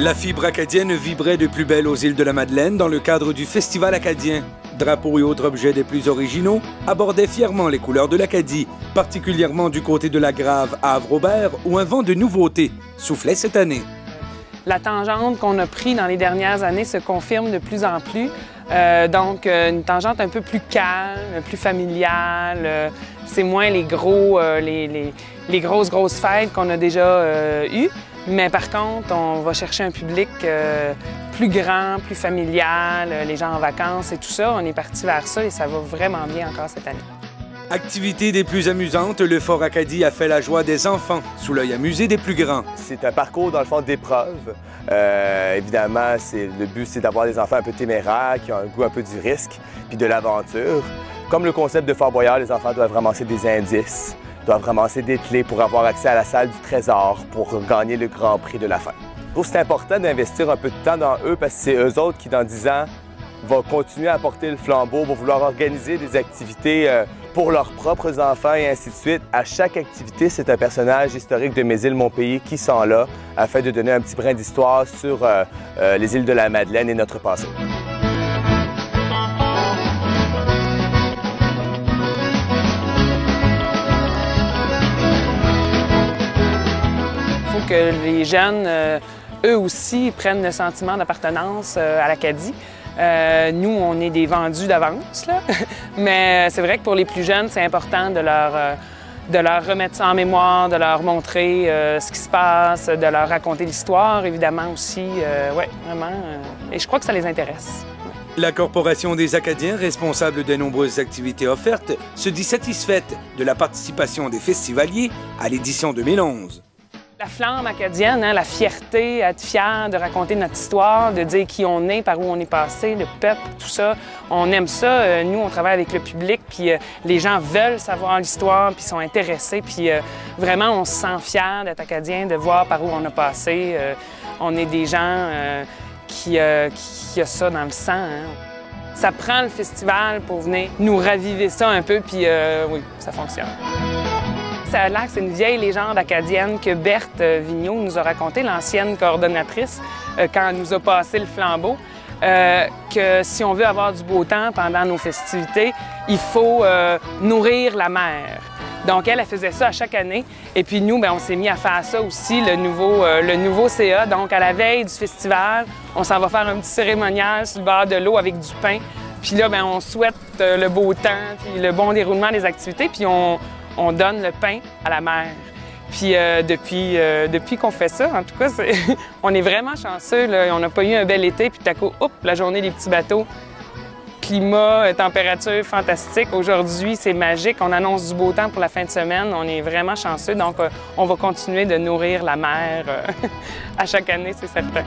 La fibre acadienne vibrait de plus belle aux îles de la Madeleine dans le cadre du Festival acadien. Drapeaux et autres objets des plus originaux abordaient fièrement les couleurs de l'Acadie, particulièrement du côté de la Grave à Havre-Aubert, où un vent de nouveautés soufflait cette année. La tangente qu'on a prise dans les dernières années se confirme de plus en plus. Donc, une tangente un peu plus calme, plus familiale. C'est moins les grosses fêtes qu'on a déjà eues. Mais par contre, on va chercher un public plus grand, plus familial, les gens en vacances et tout ça. On est parti vers ça et ça va vraiment bien encore cette année. Activité des plus amusantes, le Fort Acadie a fait la joie des enfants, sous l'œil amusé des plus grands. C'est un parcours, dans le fond, d'épreuves. Évidemment, le but, c'est d'avoir des enfants un peu téméraires, qui ont un goût un peu du risque, puis de l'aventure. Comme le concept de Fort Boyard, les enfants doivent ramasser des indices, doivent ramasser des clés pour avoir accès à la salle du trésor, pour gagner le grand prix de la fin. Je trouve que c'est important d'investir un peu de temps dans eux, parce que c'est eux autres qui, dans 10 ans, vont continuer à porter le flambeau, vont vouloir organiser des activités pour leurs propres enfants et ainsi de suite. À chaque activité, c'est un personnage historique de Mes îles, mon pays qui sont là afin de donner un petit brin d'histoire sur les îles de la Madeleine et notre passé. Il faut que les jeunes, eux aussi, prennent le sentiment d'appartenance à l'Acadie. Nous, on est des vendus d'avance, là. Mais c'est vrai que pour les plus jeunes, c'est important de leur remettre ça en mémoire, de leur montrer ce qui se passe, de leur raconter l'histoire, évidemment aussi. Oui, vraiment. Et je crois que ça les intéresse. La Corporation des Acadiens, responsable des nombreuses activités offertes, se dit satisfaite de la participation des festivaliers à l'édition 2011. La flamme acadienne, hein, la fierté, être fier de raconter notre histoire, de dire qui on est, par où on est passé, le peuple, tout ça. On aime ça. Nous, on travaille avec le public, puis les gens veulent savoir l'histoire, puis sont intéressés. Puis vraiment, on se sent fier d'être acadien, de voir par où on a passé. On est des gens qui a ça dans le sang. Hein. Ça prend le festival pour venir nous raviver ça un peu, puis oui, ça fonctionne. Ça a l'air que c'est une vieille légende acadienne que Berthe Vigneault nous a racontée, l'ancienne coordonnatrice, quand elle nous a passé le flambeau, que si on veut avoir du beau temps pendant nos festivités, il faut nourrir la mer. Donc, elle faisait ça à chaque année. Et puis nous, bien, on s'est mis à faire ça aussi, le nouveau CA. Donc, à la veille du festival, on s'en va faire un petit cérémonial sur le bord de l'eau avec du pain. Puis là, bien, on souhaite le beau temps, puis le bon déroulement des activités. Puis on donne le pain à la mer. Puis depuis qu'on fait ça, en tout cas, on est vraiment chanceux. Là. On n'a pas eu un bel été, puis tout à coup, hop, la journée des petits bateaux. Climat, température fantastique. Aujourd'hui, c'est magique. On annonce du beau temps pour la fin de semaine. On est vraiment chanceux. Donc, on va continuer de nourrir la mer à chaque année, c'est certain.